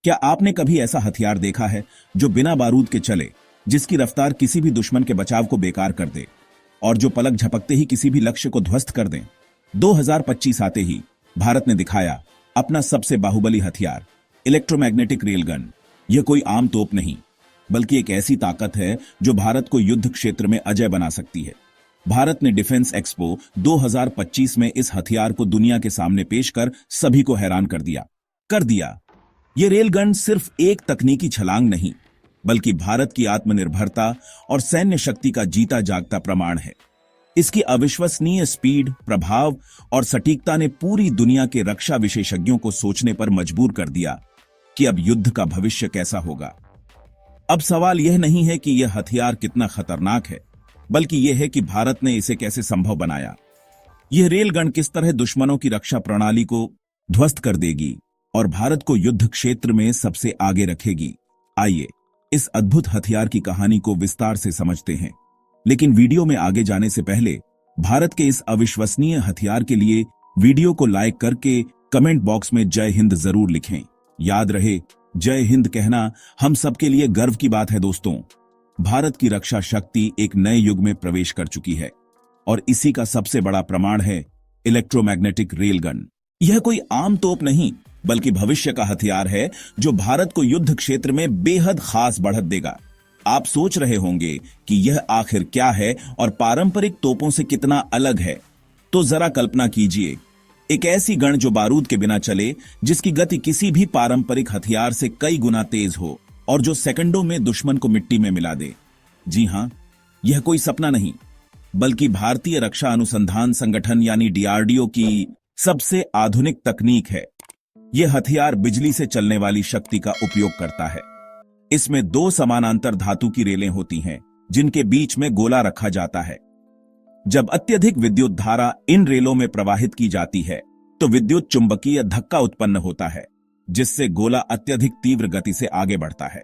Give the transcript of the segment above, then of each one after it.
क्या आपने कभी ऐसा हथियार देखा है जो बिना बारूद के चले, जिसकी रफ्तार किसी भी दुश्मन के बचाव को बेकार कर दे और जो पलक झपकते ही किसी भी लक्ष्य को ध्वस्त कर दें? 2025 आते ही भारत ने दिखाया अपना सबसे बाहुबली हथियार, इलेक्ट्रोमैग्नेटिक रेलगन। यह कोई आम तोप नहीं, बल्कि एक ऐसी ताकत है जो भारत को युद्ध क्षेत्र में अजय बना सकती है। भारत ने डिफेंस एक्सपो 2025 में इस हथियार को दुनिया के सामने पेश कर सभी को हैरान कर दिया। यह रेलगन सिर्फ एक तकनीकी छलांग नहीं, बल्कि भारत की आत्मनिर्भरता और सैन्य शक्ति का जीता जागता प्रमाण है। इसकी अविश्वसनीय स्पीड, प्रभाव और सटीकता ने पूरी दुनिया के रक्षा विशेषज्ञों को सोचने पर मजबूर कर दिया कि अब युद्ध का भविष्य कैसा होगा। अब सवाल यह नहीं है कि यह हथियार कितना खतरनाक है, बल्कि यह है कि भारत ने इसे कैसे संभव बनाया। यह रेलगन किस तरह दुश्मनों की रक्षा प्रणाली को ध्वस्त कर देगी और भारत को युद्ध क्षेत्र में सबसे आगे रखेगी। आइए इस अद्भुत हथियार की कहानी को विस्तार से समझते हैं। लेकिन वीडियो में आगे जाने से पहले भारत के इस अविश्वसनीय हथियार के लिए वीडियो को लाइक करके कमेंट बॉक्स में जय हिंद जरूर लिखें। याद रहे, जय हिंद कहना हम सबके लिए गर्व की बात है। दोस्तों, भारत की रक्षा शक्ति एक नए युग में प्रवेश कर चुकी है और इसी का सबसे बड़ा प्रमाण है इलेक्ट्रोमैग्नेटिक रेलगन। यह कोई आम तोप नहीं, बल्कि भविष्य का हथियार है जो भारत को युद्ध क्षेत्र में बेहद खास बढ़त देगा। आप सोच रहे होंगे कि यह आखिर क्या है और पारंपरिक तोपों से कितना अलग है। तो जरा कल्पना कीजिए, एक ऐसी गन जो बारूद के बिना चले, जिसकी गति किसी भी पारंपरिक हथियार से कई गुना तेज हो और जो सेकंडों में दुश्मन को मिट्टी में मिला दे। जी हां, यह कोई सपना नहीं, बल्कि भारतीय रक्षा अनुसंधान संगठन यानी डीआरडीओ की सबसे आधुनिक तकनीक है। यह हथियार बिजली से चलने वाली शक्ति का उपयोग करता है। इसमें दो समानांतर धातु की रेलें होती हैं, जिनके बीच में गोला रखा जाता है। जब अत्यधिक विद्युत धारा इन रेलों में प्रवाहित की जाती है, तो विद्युत चुंबकीय धक्का उत्पन्न होता है, जिससे गोला अत्यधिक तीव्र गति से आगे बढ़ता है।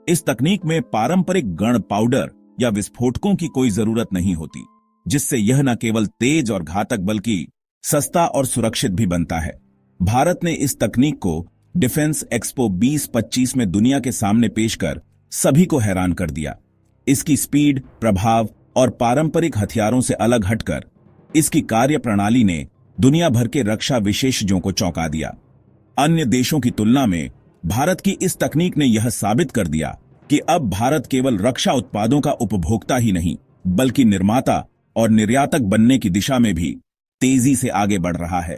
इस तकनीक में पारंपरिक गन पाउडर या विस्फोटकों की कोई जरूरत नहीं होती, जिससे यह न केवल तेज और घातक बल्कि सस्ता और सुरक्षित भी बनता है। भारत ने इस तकनीक को डिफेंस एक्सपो 2025 में दुनिया के सामने पेश कर सभी को हैरान कर दिया। इसकी स्पीड, प्रभाव और पारंपरिक हथियारों से अलग हटकर इसकी कार्य प्रणाली ने दुनिया भर के रक्षा विशेषज्ञों को चौंका दिया। अन्य देशों की तुलना में भारत की इस तकनीक ने यह साबित कर दिया कि अब भारत केवल रक्षा उत्पादों का उपभोक्ता ही नहीं, बल्कि निर्माता और निर्यातक बनने की दिशा में भी तेजी से आगे बढ़ रहा है।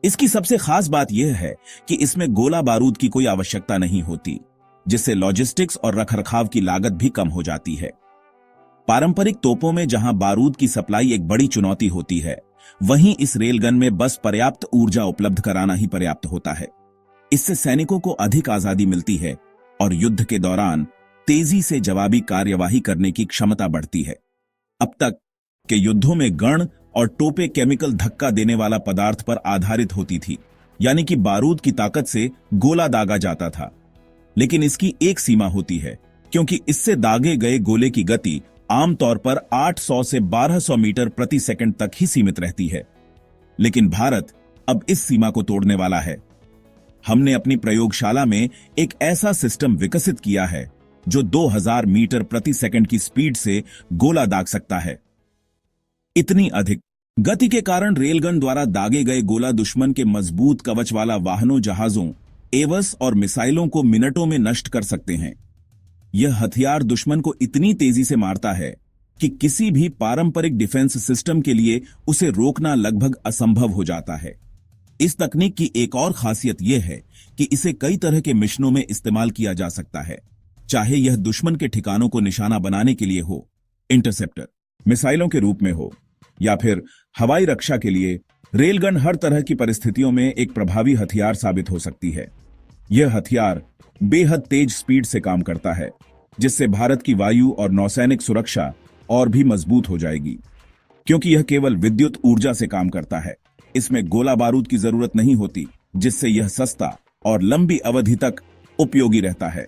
इसकी सबसे खास बात यह है कि इसमें गोला बारूद की कोई आवश्यकता नहीं होती, जिससे लॉजिस्टिक्स और रखरखाव की लागत भी कम हो जाती है। पारंपरिक तोपों में जहां बारूद की सप्लाई एक बड़ी चुनौती होती है, वहीं इस रेलगन में बस पर्याप्त ऊर्जा उपलब्ध कराना ही पर्याप्त होता है। इससे सैनिकों को अधिक आजादी मिलती है और युद्ध के दौरान तेजी से जवाबी कार्यवाही करने की क्षमता बढ़ती है। अब तक के युद्धों में गन और टोपे केमिकल धक्का देने वाला पदार्थ पर आधारित होती थी, यानी कि बारूद की ताकत से गोला दागा जाता था। लेकिन इसकी एक सीमा होती है, क्योंकि इससे दागे गए गोले की गति आमतौर पर 800 से 1200 मीटर प्रति सेकंड तक ही सीमित रहती है। लेकिन भारत अब इस सीमा को तोड़ने वाला है। हमने अपनी प्रयोगशाला में एक ऐसा सिस्टम विकसित किया है जो 2000 मीटर प्रति सेकंड की स्पीड से गोला दाग सकता है। इतनी अधिक गति के कारण रेलगन द्वारा दागे गए गोला दुश्मन के मजबूत कवच वाला वाहनों, जहाजों, एवस और मिसाइलों को मिनटों में नष्ट कर सकते हैं। यह हथियार दुश्मन को इतनी तेजी से मारता है कि किसी भी पारंपरिक डिफेंस सिस्टम के लिए उसे रोकना लगभग असंभव हो जाता है। इस तकनीक की एक और खासियत यह है कि इसे कई तरह के मिशनों में इस्तेमाल किया जा सकता है, चाहे यह दुश्मन के ठिकानों को निशाना बनाने के लिए हो, इंटरसेप्टर मिसाइलों के रूप में हो, या फिर हवाई रक्षा के लिए। रेलगन हर तरह की परिस्थितियों में एक प्रभावी हथियार साबित हो सकती है। यह हथियार बेहद तेज स्पीड से काम करता है, जिससे भारत की वायु और नौसैनिक सुरक्षा और भी मजबूत हो जाएगी। क्योंकि यह केवल विद्युत ऊर्जा से काम करता है, इसमें गोला बारूद की जरूरत नहीं होती, जिससे यह सस्ता और लंबी अवधि तक उपयोगी रहता है।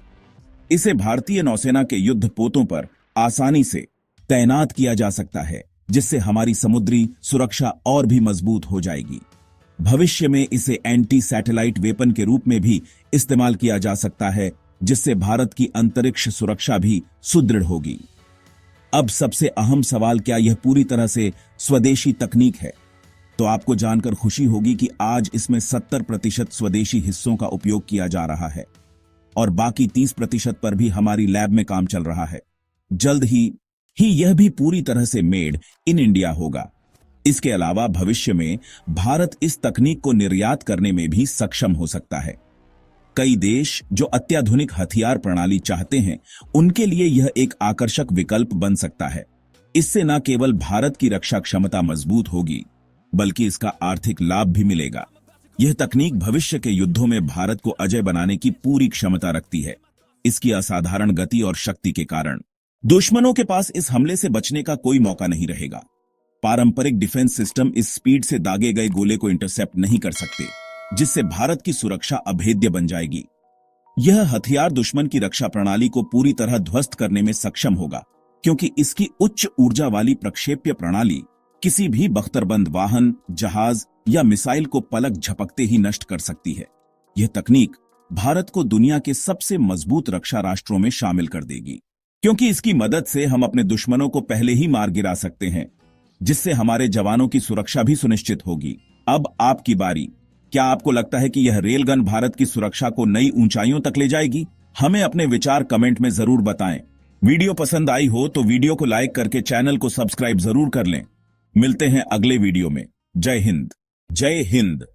इसे भारतीय नौसेना के युद्ध पोतों पर आसानी से तैनात किया जा सकता है, जिससे हमारी समुद्री सुरक्षा और भी मजबूत हो जाएगी। भविष्य में इसे एंटी सैटेलाइट वेपन के रूप में भी इस्तेमाल किया जा सकता है, जिससे भारत की अंतरिक्ष सुरक्षा भी सुदृढ़ होगी। अब सबसे अहम सवाल, क्या यह पूरी तरह से स्वदेशी तकनीक है? तो आपको जानकर खुशी होगी कि आज इसमें 70% स्वदेशी हिस्सों का उपयोग किया जा रहा है और बाकी 30% पर भी हमारी लैब में काम चल रहा है। जल्द ही यह भी पूरी तरह से मेड इन इंडिया होगा। इसके अलावा भविष्य में भारत इस तकनीक को निर्यात करने में भी सक्षम हो सकता है। कई देश जो अत्याधुनिक हथियार प्रणाली चाहते हैं, उनके लिए यह एक आकर्षक विकल्प बन सकता है। इससे न केवल भारत की रक्षा क्षमता मजबूत होगी, बल्कि इसका आर्थिक लाभ भी मिलेगा। यह तकनीक भविष्य के युद्धों में भारत को अजय बनाने की पूरी क्षमता रखती है। इसकी असाधारण गति और शक्ति के कारण दुश्मनों के पास इस हमले से बचने का कोई मौका नहीं रहेगा। पारंपरिक डिफेंस सिस्टम इस स्पीड से दागे गए गोले को इंटरसेप्ट नहीं कर सकते, जिससे भारत की सुरक्षा अभेद्य बन जाएगी। यह हथियार दुश्मन की रक्षा प्रणाली को पूरी तरह ध्वस्त करने में सक्षम होगा, क्योंकि इसकी उच्च ऊर्जा वाली प्रक्षेप्य प्रणाली किसी भी बख्तरबंद वाहन, जहाज या मिसाइल को पलक झपकते ही नष्ट कर सकती है। यह तकनीक भारत को दुनिया के सबसे मजबूत रक्षा राष्ट्रों में शामिल कर देगी, क्योंकि इसकी मदद से हम अपने दुश्मनों को पहले ही मार गिरा सकते हैं, जिससे हमारे जवानों की सुरक्षा भी सुनिश्चित होगी। अब आपकी बारी। क्या आपको लगता है कि यह रेलगन भारत की सुरक्षा को नई ऊंचाइयों तक ले जाएगी? हमें अपने विचार कमेंट में जरूर बताएं। वीडियो पसंद आई हो तो वीडियो को लाइक करके चैनल को सब्सक्राइब जरूर कर लें। मिलते हैं अगले वीडियो में। जय हिंद। जय हिंद।